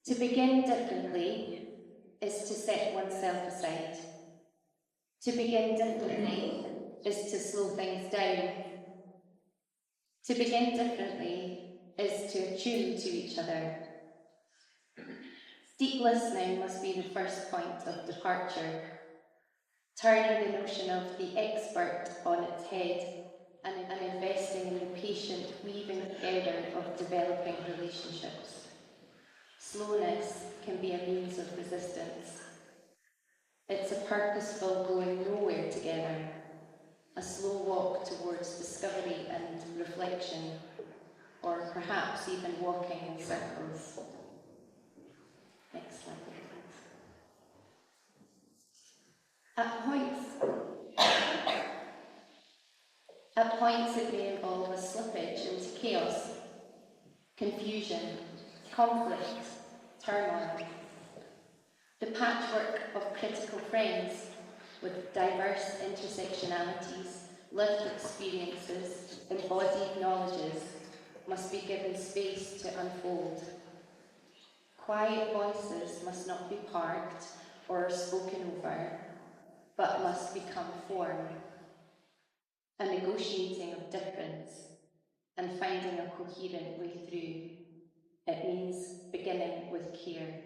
To begin differently is to set oneself aside. To begin differently is to slow things down. To begin differently is to attune to each other. Deep listening must be the first point of departure, turning the notion of the expert on its head and investing in the patient weaving together of developing relationships. Slowness can be a means of resistance. It's a purposeful going nowhere together, a slow walk towards discovery and reflection, or perhaps even walking in circles. Next slide, please. At points it may involve a slippage into chaos, confusion, conflict, turmoil. The patchwork of critical friends with diverse intersectionalities, lived experiences, embodied knowledges must be given space to unfold. Quiet voices must not be parked or spoken over, but must become form. A negotiating of difference and finding a coherent way through. It means beginning with care.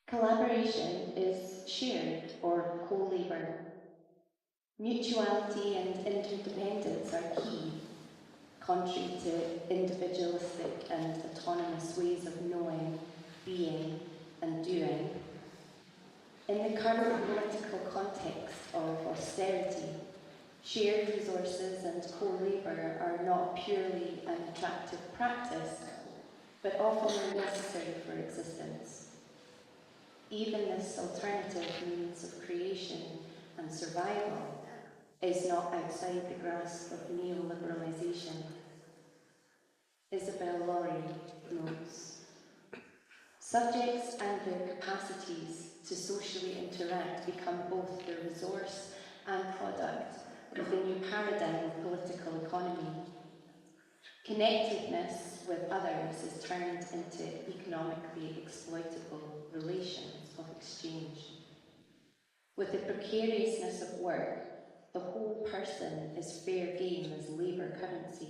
Collaboration is shared or co-labor. Mutuality and interdependence are key, contrary to individualistic and autonomous ways of knowing, being, and doing. In the current political context of austerity, shared resources and co-labour are not purely an attractive practice, but often are necessary for existence. Even this alternative means of creation and survival is not outside the grasp of neoliberalisation. Isabel Laurie notes, subjects and their capacities to socially interact become both the resource and product of the new paradigm of political economy. Connectedness with others is turned into economically exploitable relations of exchange. With the precariousness of work, the whole person is fair game as labour currency.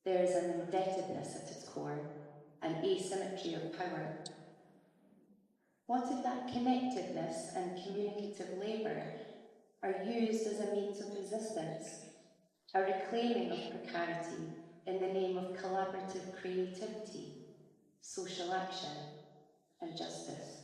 There is an indebtedness at its core, an asymmetry of power. What if that connectedness and communicative labour are used as a means of resistance, a reclaiming of precarity in the name of collaborative creativity, social action, and justice?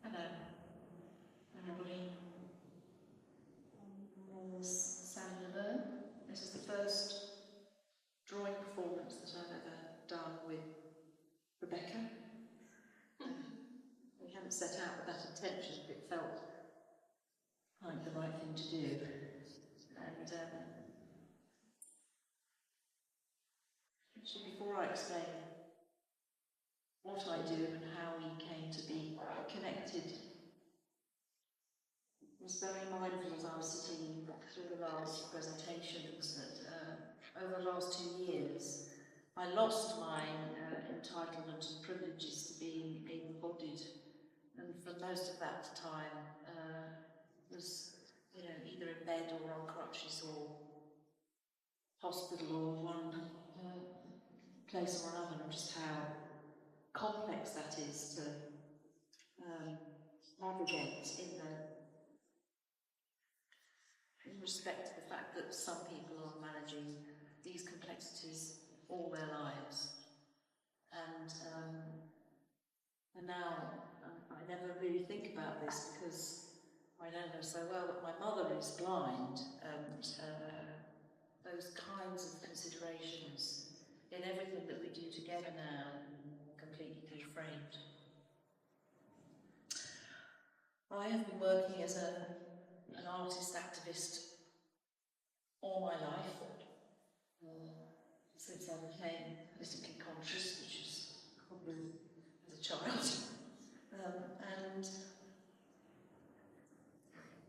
Hello, everybody. My name is Sally Labern. This is the first drawing performance that I've ever done with Rebecca. We hadn't set out with that intention, but it felt like the right thing to do. And actually, before I explain what I do and how we came to be connected, I was very mindful as I was sitting through the last presentations that over the last 2 years, I lost my entitlement and privileges to being able-bodied, and for most of that time was, either in bed or on crutches or hospital or one place or another, and just how complex that is to navigate in respect to the fact that some people are managing these complexities all their lives. And now I never really think about this because I know her so well, that my mother is blind, and those kinds of considerations in everything that we do together now completely reframed. I have been working as an artist activist all my life, since I became politically conscious, which is probably as a child. And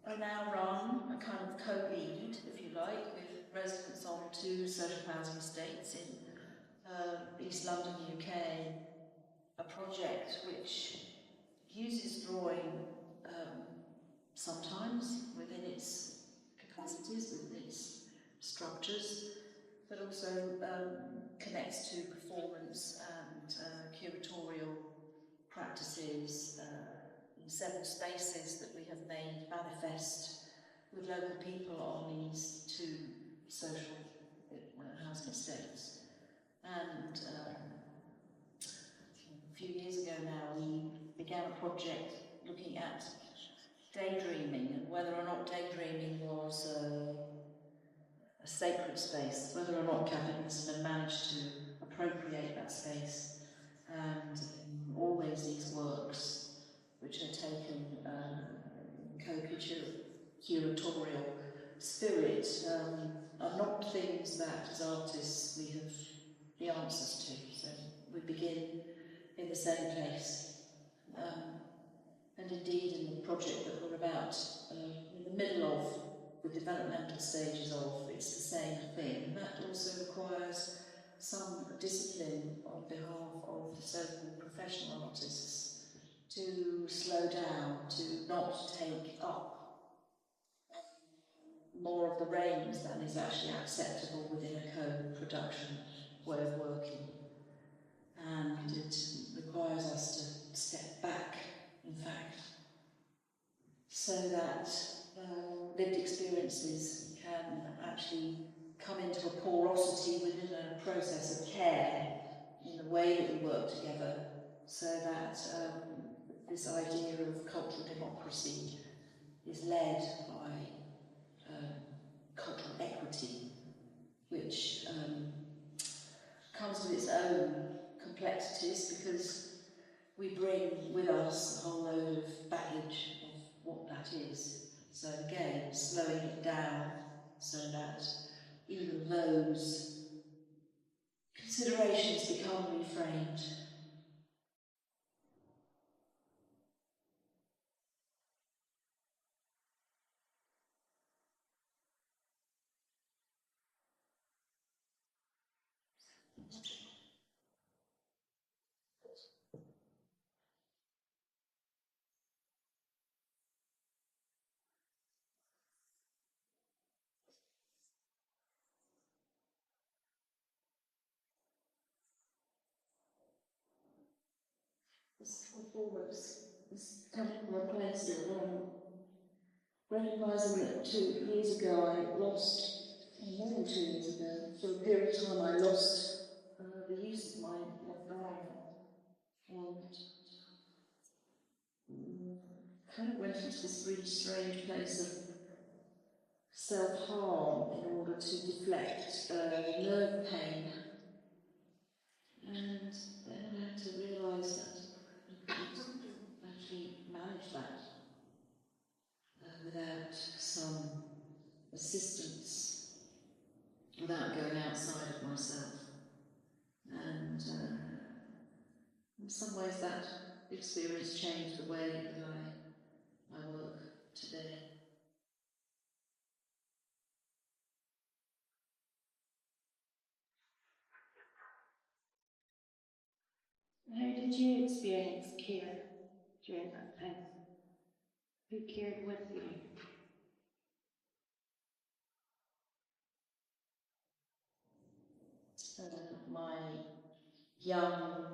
I now run a kind of co-lead, if you like, with residents on 2 social housing estates in East London, UK, project which uses drawing sometimes within its capacities, within its structures, but also connects to performance and curatorial practices in several spaces that we have made manifest with local people on these two social housing estates. And a few years ago now we began a project looking at daydreaming and whether or not daydreaming was a sacred space, whether or not capitalism had managed to appropriate that space. And always these works which are taken co-curatorial spirit are not things that as artists we have the answers to. So we begin in the same place. And indeed in the project that we're about in the middle of, the developmental stages of, it's the same thing. And that also requires some discipline on behalf of the so-called professional artists to slow down, to not take up more of the reins than is actually acceptable within a co-production way of working. And it requires us to step back, in fact, so that lived experiences can actually come into a porosity within a process of care in the way that we work together, so that this idea of cultural democracy is led by cultural equity, which comes with its own complexities because we bring with us a whole load of baggage of what that is. So again, slowing it down so that even those considerations become reframed. This performance is coming from a place of recognising that 2 years ago I lost, more than 2 years ago, for a period of time I lost the use of my left arm and kind of went into this really strange place of self-harm in order to deflect nerve pain. And then I had to realise that I couldn't actually manage that without some assistance, without going outside of myself. And in some ways that experience changed the way that I work today. How did you experience care during that time? Who cared with you? My young,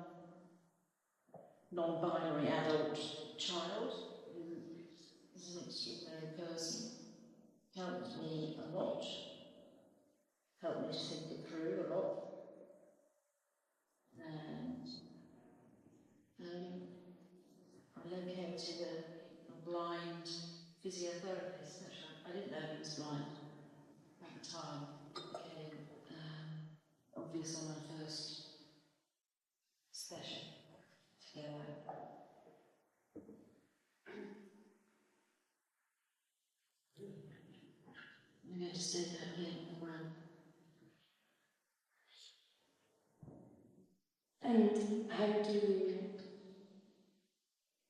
non-binary adult child, who is an extraordinary person, helped me a lot, helped me to think it through a lot. And I located a blind physiotherapist. Actually, I didn't know he was blind at the time. It became obvious on our first session together. I'm going to stay down here on the ground. And how do you,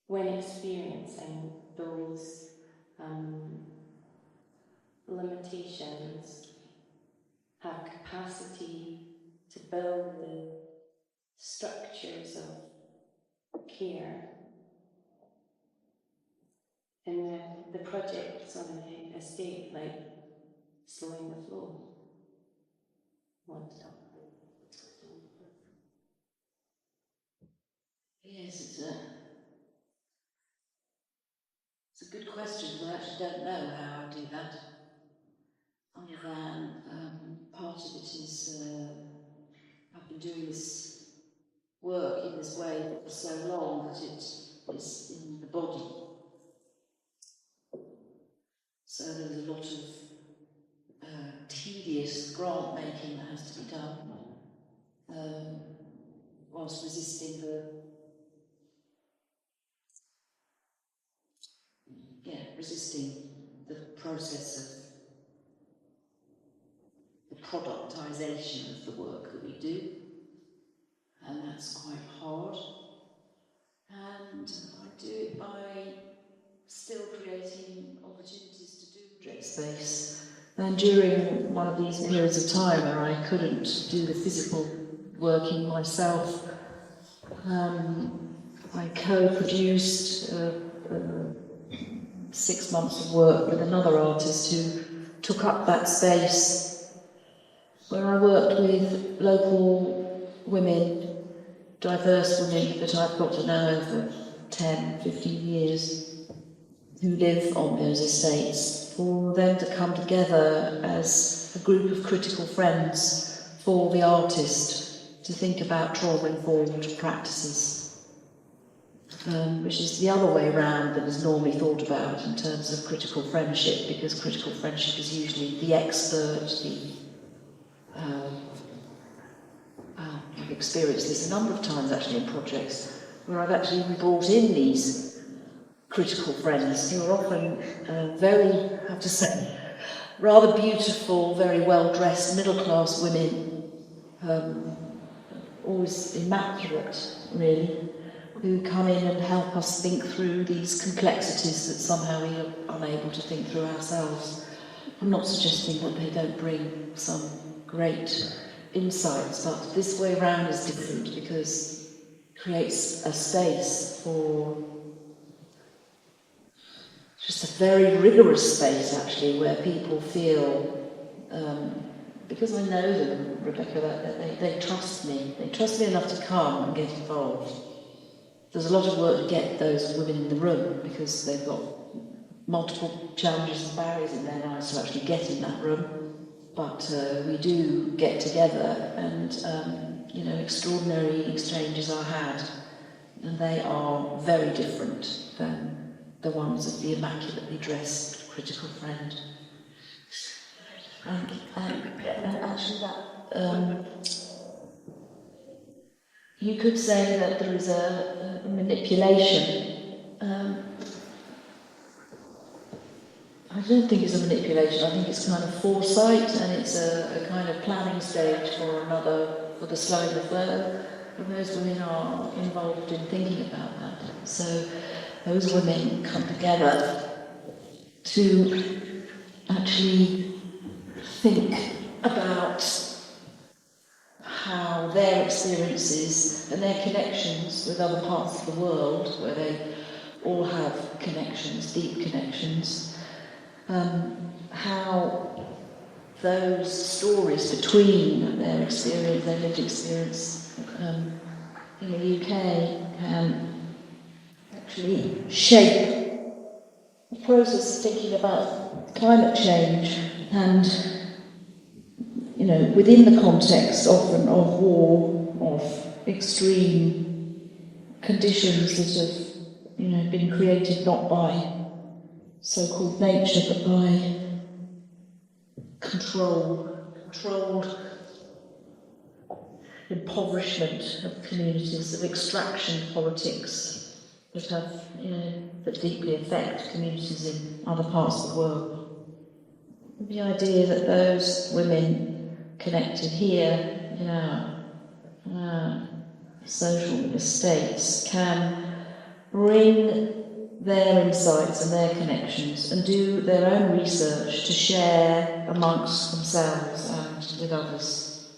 when experiencing those limitations, have capacity to build the structures of care. And the project on an estate, like slowing the flow. One stop. Yes, it's a good question, because I actually don't know how I do that. Other than part of it is I've been doing this work in this way for so long that it is in the body. So there's a lot of tedious grant making that has to be done, whilst resisting the process of the productisation of the work that we do, and that's quite hard. And I do it by still creating opportunities to do project space. And during one of these periods of time where I couldn't do the physical working myself, I co-produced 6 months of work with another artist who took up that space, where I worked with local women, diverse women that I've got to know for 10, 15 years, who live on those estates, for them to come together as a group of critical friends for the artist to think about trauma-informed practices, which is the other way around than is normally thought about in terms of critical friendship, because critical friendship is usually the expert, I've experienced this a number of times actually in projects where I've actually brought in these critical friends who are often very, I have to say, rather beautiful, very well-dressed middle-class women, always immaculate, really, who come in and help us think through these complexities that somehow we are unable to think through ourselves. I'm not suggesting that they don't bring some great insights, but this way round is different because it creates a space for just a very rigorous space, actually, where people feel, because I know them, Rebecca, that they trust me. They trust me enough to come and get involved. There's a lot of work to get those women in the room because they've got multiple challenges and barriers in their lives to actually get in that room. But we do get together, and extraordinary exchanges are had, and they are very different than the ones of the immaculately dressed critical friend. And actually, that you could say that there is a manipulation. I don't think it's a manipulation. I think it's kind of foresight, and it's a kind of planning stage for the slowing the flow. And those women are involved in thinking about that. So those women come together to actually think about how their experiences and their connections with other parts of the world, where they all have connections, deep connections, how those stories between their experience, their lived experience in the UK can actually shape the process of thinking about climate change, and within the context often of war, of extreme conditions that have been created not by so-called nature, but by controlled impoverishment of communities, of extraction politics that deeply affect communities in other parts of the world. The idea that those women connected here in our social estates can bring their insights and their connections and do their own research to share amongst themselves and with others,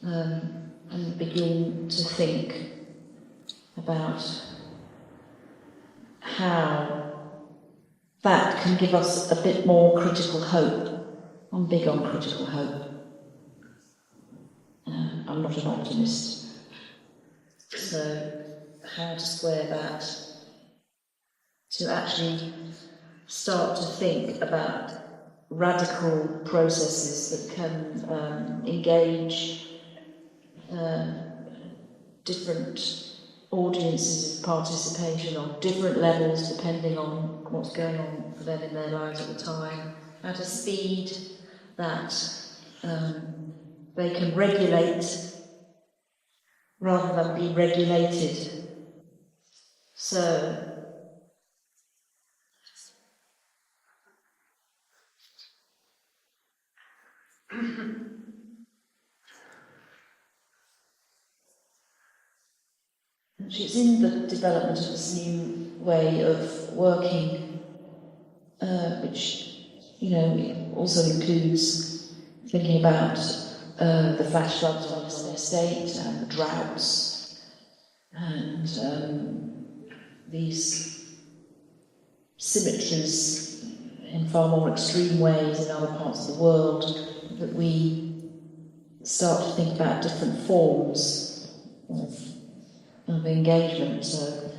and begin to think about how that can give us a bit more critical hope. I'm big on critical hope. I'm not an optimist. So how to square that to actually start to think about radical processes that can engage different audiences of participation on different levels depending on what's going on for them in their lives at the time, how to speed that they can regulate rather than be regulated. So it's in the development of this new way of working, which, you know, also includes thinking about the flash floods on the estate and the droughts and these symmetries in far more extreme ways in other parts of the world, that we start to think about different forms of engagement. So,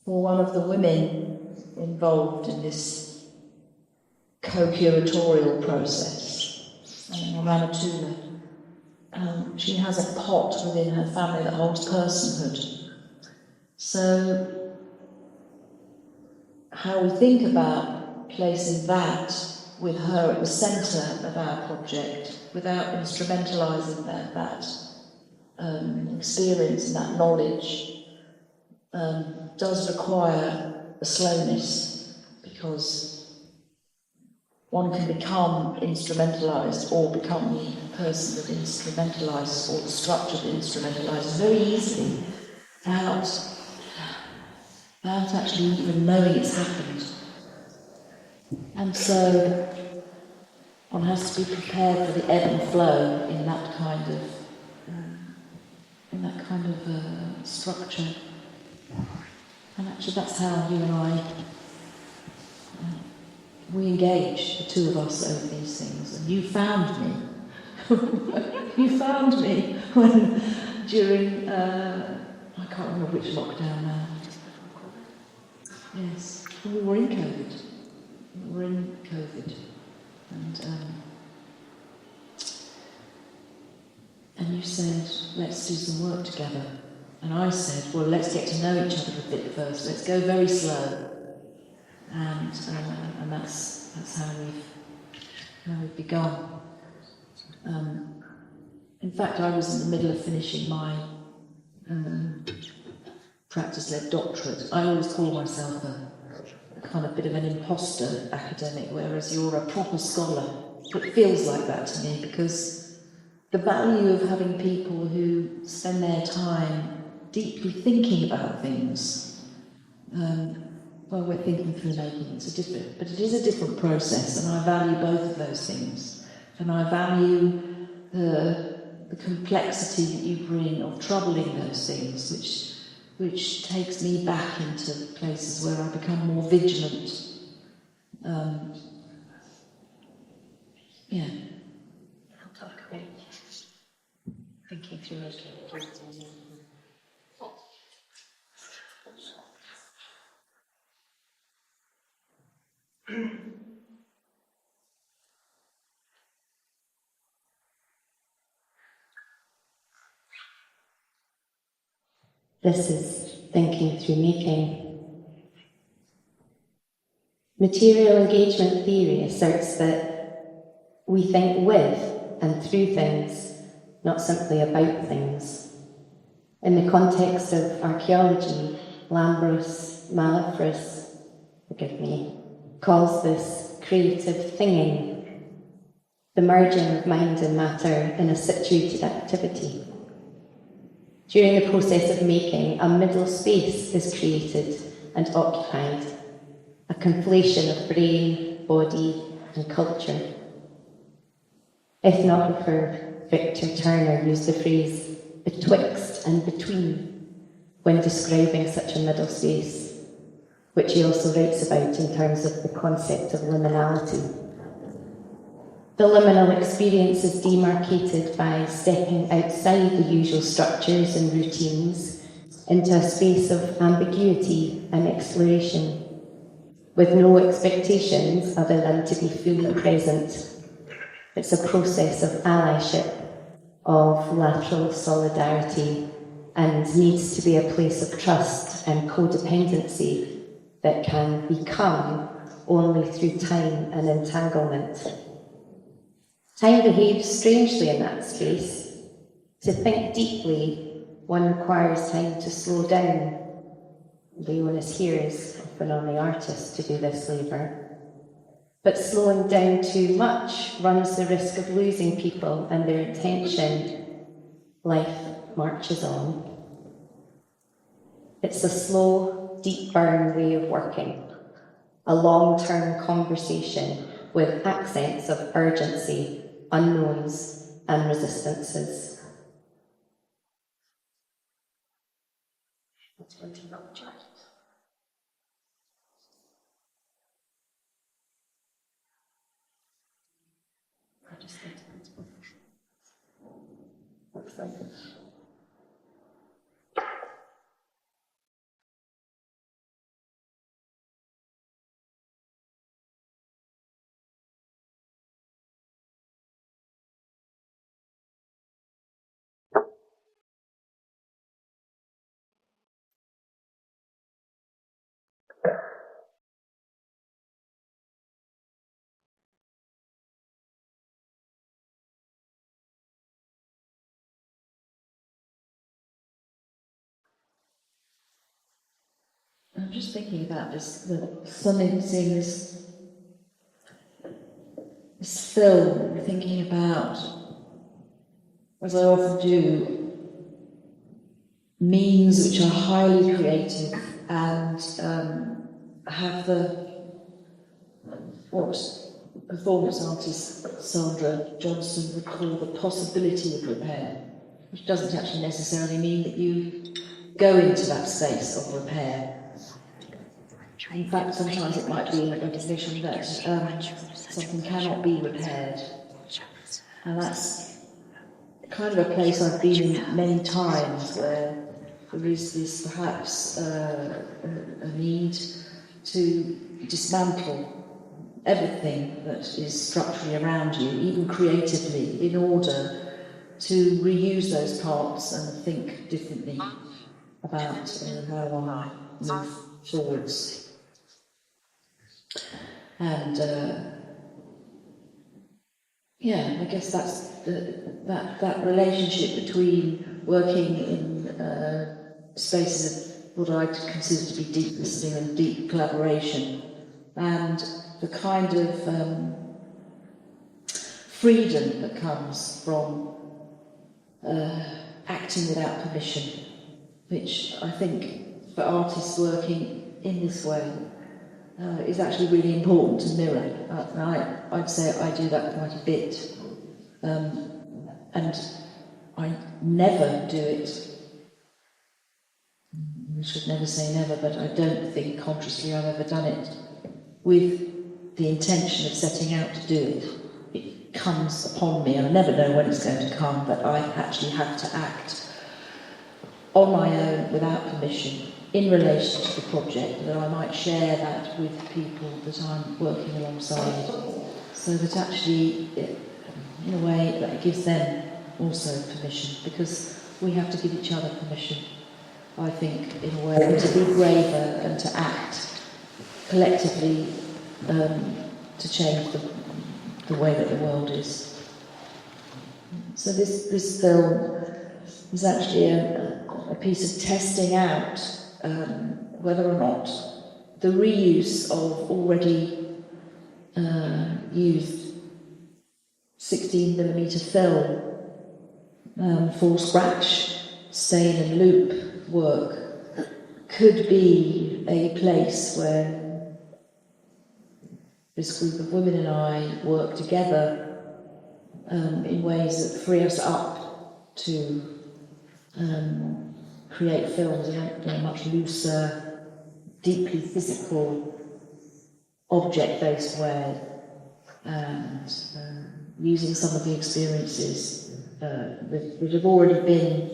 for one of the women involved in this co-curatorial process, Ramatula, she has a pot within her family that holds personhood. So, how we think about placing that with her at the centre of our project, without instrumentalising that experience and that knowledge, does require a slowness, because one can become instrumentalised or become the person that instrumentalises or the structure that instrumentalises very easily without actually even knowing it's happened. And so one has to be prepared for the ebb and flow in that kind of structure. And actually that's how you and I we engage, the two of us, over these things. And you found me. You found me when during I can't remember which lockdown now. Yes, we were in COVID. And you said, let's do some work together. And I said, well, let's get to know each other a bit first. Let's go very slow. And that's how we've begun. In fact, I was in the middle of finishing my practice-led doctorate. I always call myself a kind of bit of an imposter academic, whereas you're a proper scholar. It feels like that to me, because the value of having people who spend their time deeply thinking about things, well, we're thinking through making it, but it is a different process, and I value both of those things. And I value the complexity that you bring of troubling those things, which takes me back into places where I become more vigilant. Yeah. I'll talk about thinking through it. This is thinking through making. Material engagement theory asserts that we think with and through things, not simply about things. In the context of archaeology, Malifrus, forgive me, calls this creative thinging, the merging of mind and matter in a situated activity. During the process of making, a middle space is created and occupied, a conflation of brain, body, and culture. Ethnographer Victor Turner used the phrase betwixt and between when describing such a middle space, which he also writes about in terms of the concept of liminality. The liminal experience is demarcated by stepping outside the usual structures and routines into a space of ambiguity and exploration, with no expectations other than to be fully present. It's a process of allyship, of lateral solidarity, and needs to be a place of trust and codependency that can become only through time and entanglement. Time behaves strangely in that space. To think deeply, one requires time to slow down. The onus here is often on the artist to do this labour. But slowing down too much runs the risk of losing people and their attention. Life marches on. It's a slow, deep burn way of working, a long-term conversation with accents of urgency, unknowns, and resistances. I'm just thinking about this, seeing this film, thinking about, as I often do, means which are highly creative and have what performance artist Sandra Johnson would call the possibility of repair, which doesn't actually necessarily mean that you go into that space of repair. In fact, sometimes it might be a recognition that something cannot be repaired. And that's kind of a place I've been in many times, where there is this perhaps a need to dismantle everything that is structurally around you, even creatively, in order to reuse those parts and think differently about how I move forwards. And I guess that's that relationship between working in spaces of what I consider to be deep listening and deep collaboration, and the kind of freedom that comes from acting without permission, which I think for artists working in this way is actually really important to mirror. I'd say I do that quite a bit, and I never do it. I should never say never, but I don't think consciously I've ever done it with the intention of setting out to do it. It comes upon me, and I never know when it's going to come, but I actually have to act on my own without permission in relation to the project, that I might share that with people that I'm working alongside, so that actually, in a way, that it gives them also permission, because we have to give each other permission, I think, in a way, to be braver and to act collectively to change the way that the world is. So this film is actually a piece of testing out whether or not the reuse of already used 16mm film for scratch, stain and loop work could be a place where this group of women and I work together in ways that free us up to create films in a much looser, deeply physical, object-based way, and using some of the experiences that have already been,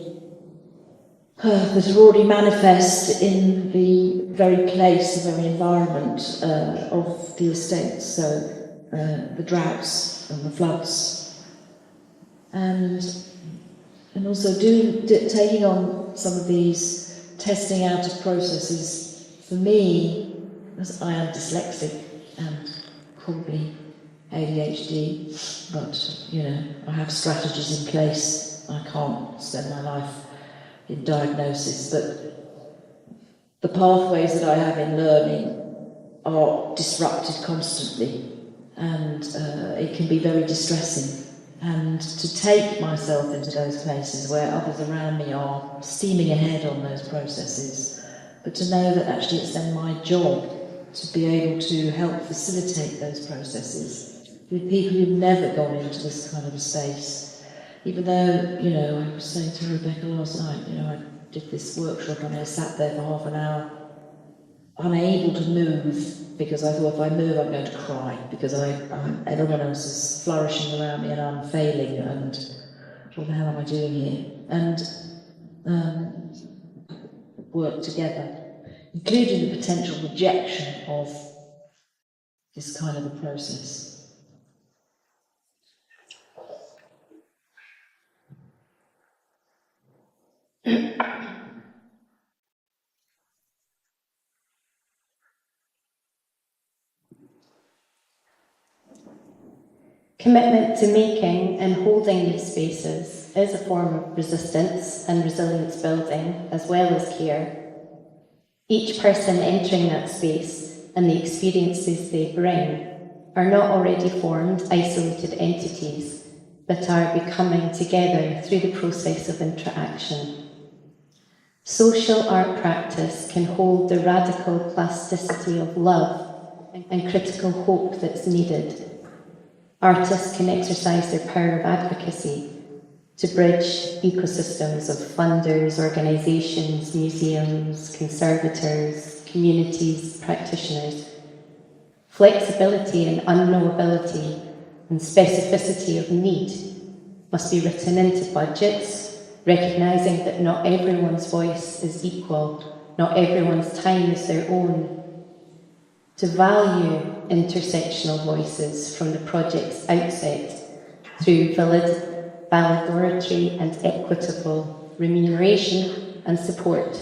that are already manifest in the very place, the very environment of the estates. So the droughts and the floods, and also taking on some of these testing out of processes. For me, because I am dyslexic and probably ADHD, but I have strategies in place. I can't spend my life in diagnosis, but the pathways that I have in learning are disrupted constantly, and it can be very distressing. And to take myself into those places where others around me are steaming ahead on those processes, but to know that actually it's then my job to be able to help facilitate those processes with people who've never gone into this kind of a space. Even though, I was saying to Rebecca last night, I did this workshop and I sat there for half an hour unable to move, because I thought if I move I'm going to cry, because everyone else is flourishing around me and I'm failing, and what the hell am I doing here? And work together, including the potential rejection of this kind of a process. Commitment to making and holding these spaces is a form of resistance and resilience building, as well as care. Each person entering that space and the experiences they bring are not already formed, isolated entities, but are becoming together through the process of interaction. Social art practice can hold the radical plasticity of love and critical hope that's needed. Artists can exercise their power of advocacy to bridge ecosystems of funders, organisations, museums, conservators, communities, practitioners. Flexibility and unknowability and specificity of need must be written into budgets, recognising that not everyone's voice is equal, not everyone's time is their own. To value intersectional voices from the project's outset through validatory and equitable remuneration and support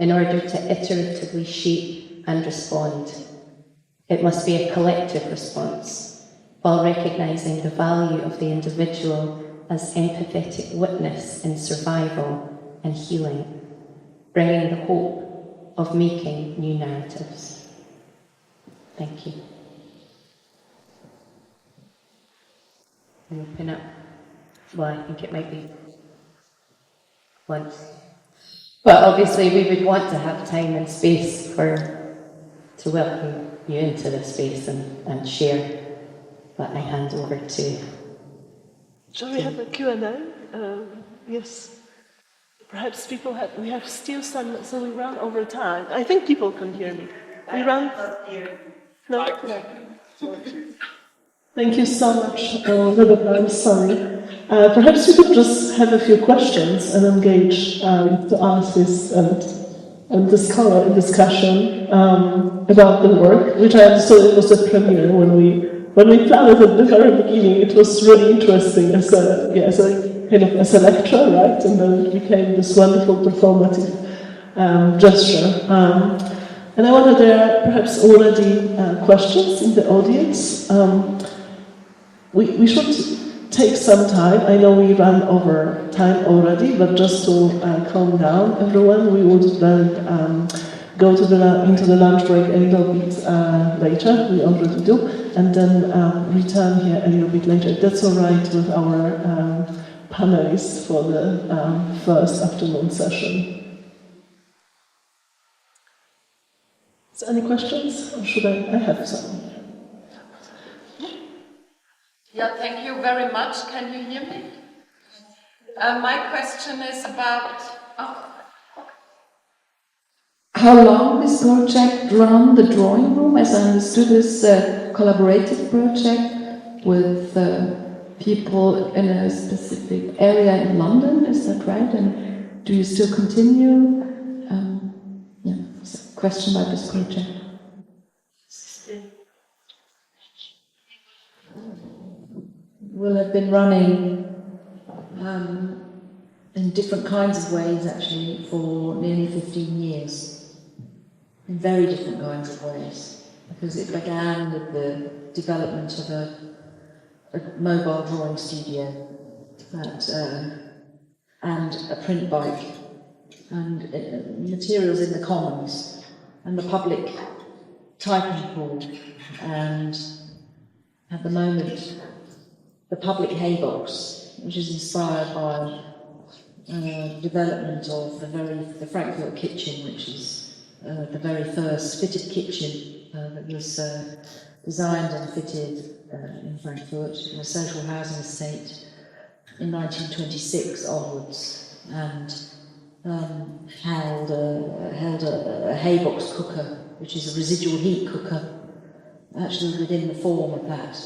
in order to iteratively shape and respond. It must be a collective response, while recognising the value of the individual as empathetic witness in survival and healing, bringing the hope of making new narratives. Thank you. Open up. Well, I think it might be once. But obviously we would want to have time and space to welcome you into this space and share. But I hand over to... Shall we have a Q&A? Yes. Perhaps we have still some, so we run over time. I think people can hear me. We run... No? Thank you so much, Rebecca. I'm sorry. Perhaps we could just have a few questions and engage to artists and discover a discussion about the work, which I understood it was a premiere when we planned it at the very beginning. It was really interesting as a lecture, right? And then it became this wonderful performative gesture. And I wonder, there are perhaps already questions in the audience. We should take some time. I know we ran over time already, but just to calm down everyone, we would then go into the lunch break a little bit later. We already do, and then return here a little bit later. That's all right with our panelists for the first afternoon session. So any questions, or should I have some? Yeah, thank you very much. Can you hear me? My question is about... Oh, how long this project ran, the drawing room? As I understood, this collaborative project with people in a specific area in London, is that right? And do you still continue? Yeah, it's a question about this project. Will have been running in different kinds of ways, actually, for nearly 15 years. In very different kinds of ways. Because it began with the development of a mobile drawing studio and a print bike and materials in the commons and the public typing pool and at the moment the public haybox, which is inspired by development of the Frankfurt kitchen, which is the very first fitted kitchen that was designed and fitted in Frankfurt in a social housing estate in 1926 onwards, and held a haybox cooker, which is a residual heat cooker, actually within the form of that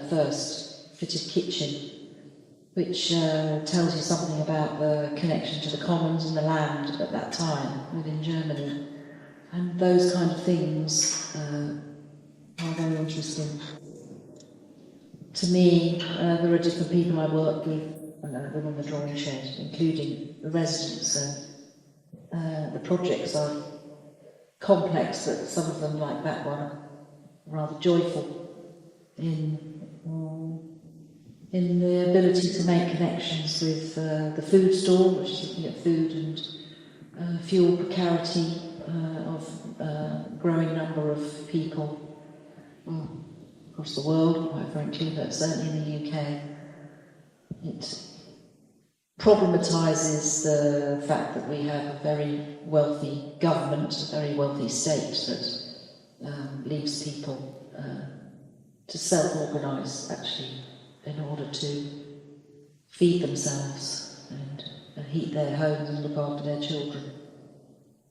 first fitted kitchen, which tells you something about the connection to the commons and the land at that time within Germany. And those kind of things are very interesting. To me, there are different people I work with within the drawing shed, including the residents. The projects are complex, but some of them, like that one, are rather joyful in the ability to make connections with the food store, which is looking at food and fuel precarity of a growing number of people across the world, quite frankly, but certainly in the UK. It problematises the fact that we have a very wealthy government, a very wealthy state that leaves people to self-organise, actually, in order to feed themselves and heat their homes and look after their children.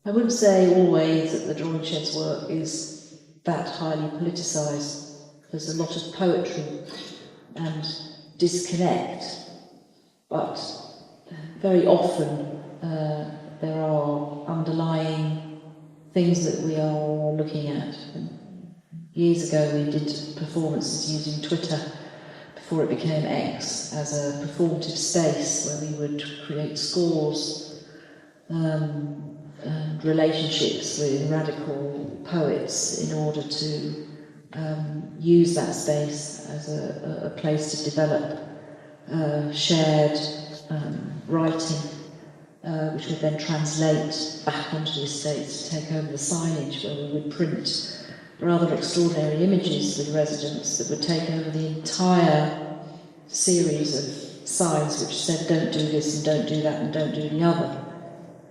I wouldn't say always that the drawing shed's work is that highly politicised. There's a lot of poetry and disconnect, but very often there are underlying things that we are looking at. Years ago we did performances using Twitter before it became X as a performative space where we would create scores and relationships with radical poets in order to use that space as a place to develop shared writing, which would then translate back onto the estates to take over the signage, where we would print rather extraordinary images with residents that would take over the entire series of signs which said don't do this and don't do that and don't do the other.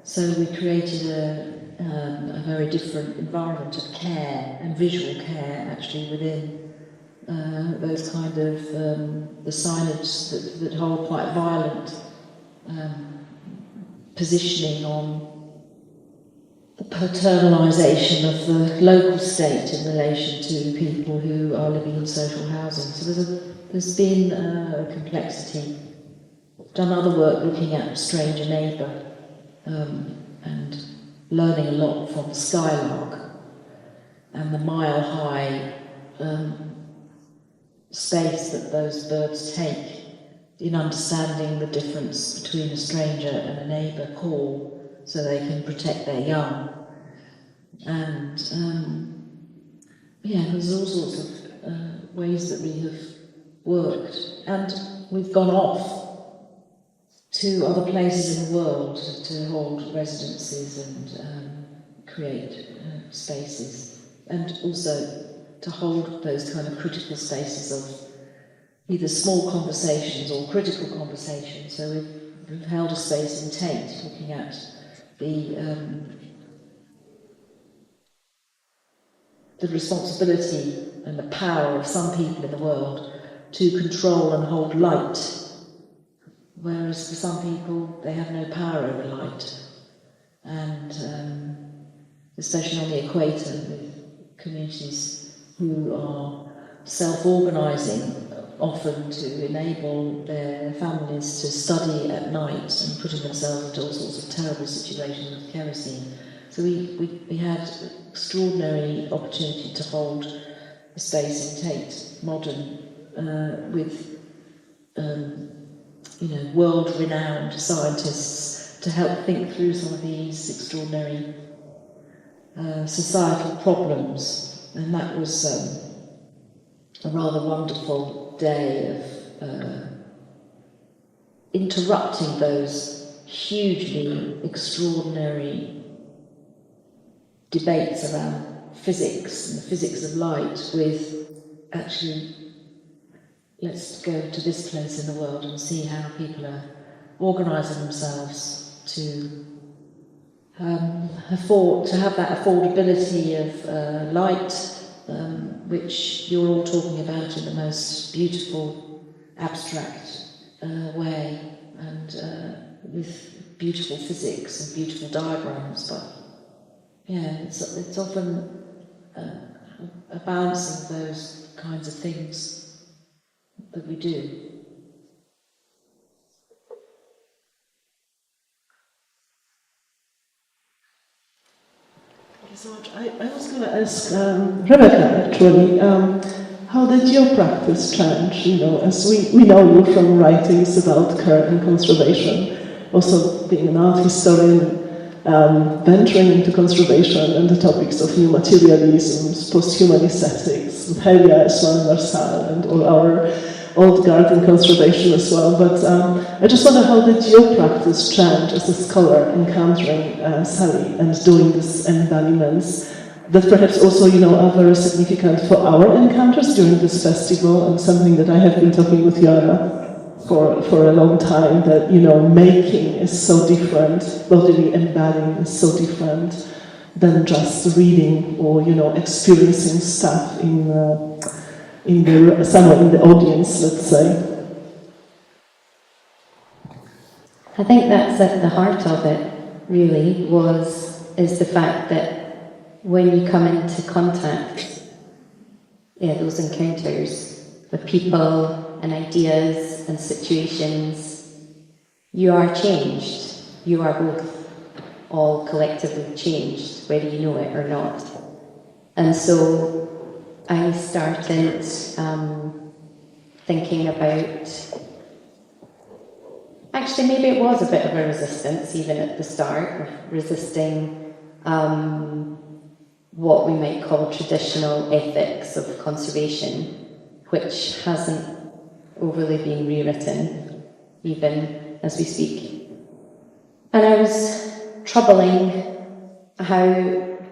So we created a very different environment of care and visual care actually within those kind of the signage that hold quite violent positioning on the paternalisation of the local state in relation to people who are living in social housing. So there's been a complexity. I've done other work looking at Stranger Neighbour and learning a lot from Skylark and the mile-high space that those birds take in understanding the difference between a stranger and a neighbour call so they can protect their young. And there's all sorts of ways that we have worked, and we've gone off to other places in the world to hold residencies and create spaces, and also to hold those kind of critical spaces of either small conversations or critical conversations. So we've held a space in Tate looking at the responsibility and the power of some people in the world to control and hold light, whereas for some people they have no power over light. And especially on the equator, with communities who are self-organising, often to enable their families to study at night and putting themselves into all sorts of terrible situations with kerosene. So we had extraordinary opportunity to hold a space in Tate Modern with world-renowned scientists to help think through some of these extraordinary societal problems, and that was a rather wonderful day of interrupting those hugely extraordinary debates around physics and the physics of light with actually, let's go to this place in the world and see how people are organising themselves to have that affordability of light, which you're all talking about in the most beautiful, abstract way, and with beautiful physics and beautiful diagrams. But yeah, it's often a balancing of those kinds of things that we do. So I was going to ask Rebecca, actually, how did your practice change? You know, as we know you from writings about care and conservation, also being an art historian, venturing into conservation and the topics of new materialisms, post-human aesthetics, with Helia as well, Marcel, and all our old garden conservation as well. But I just wonder, how did your practice change as a scholar encountering Sally and doing these embodiments that perhaps also, are very significant for our encounters during this festival, and something that I have been talking with Joanna for a long time, that, making is so different, bodily embodying is so different than just reading or, experiencing stuff somewhere in the audience, let's say. I think that's at the heart of it, really, is the fact that when you come into contact, those encounters with people and ideas and situations, you are changed. You are both all collectively changed, whether you know it or not. And so I started thinking about, actually maybe it was a bit of a resistance even at the start, resisting what we might call traditional ethics of conservation, which hasn't overly been rewritten even as we speak. And I was troubling how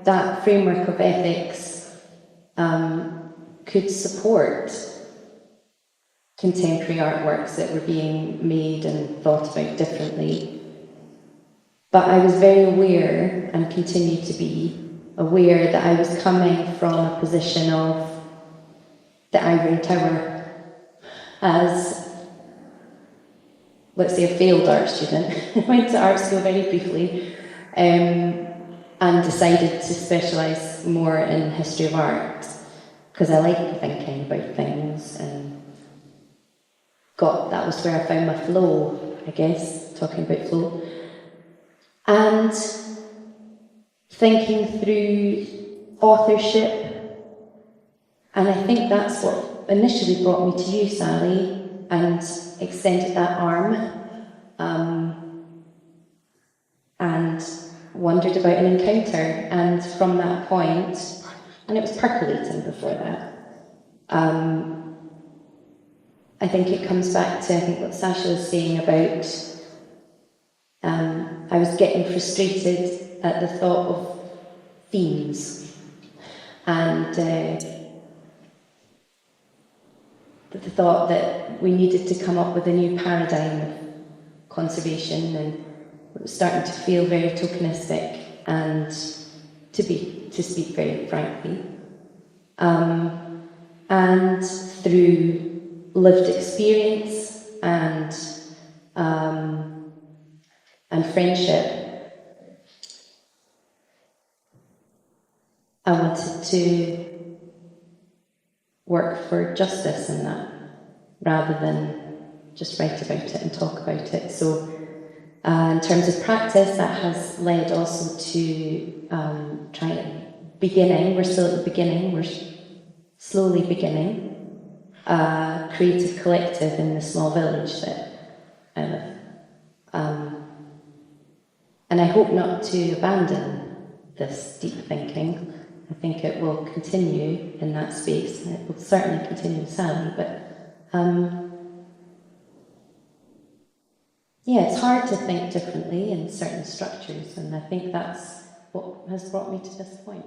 that framework of ethics could support contemporary artworks that were being made and thought about differently. But I was very aware, and continue to be aware, that I was coming from a position of the ivory tower as, let's say, a failed art student. I went to art school very briefly and decided to specialise more in history of art, because I like thinking about things, and that was where I found my flow, I guess, talking about flow. And thinking through authorship, and I think that's what initially brought me to you, Sally, and extended that arm, and wondered about an encounter, and from that point, and it was percolating before that, I think it comes back to, what Sasha was saying about, I was getting frustrated at the thought of themes, and the thought that we needed to come up with a new paradigm of conservation, and it was starting to feel very tokenistic, and to speak very frankly, and through lived experience and friendship, I wanted to work for justice in that, rather than just write about it and talk about it. So in terms of practice, that has led also to we're still at the beginning, we're slowly beginning a creative collective in the small village that I live. And I hope not to abandon this deep thinking. I think it will continue in that space, and it will certainly continue with Sally, but yeah, it's hard to think differently in certain structures, and I think that's what has brought me to this point.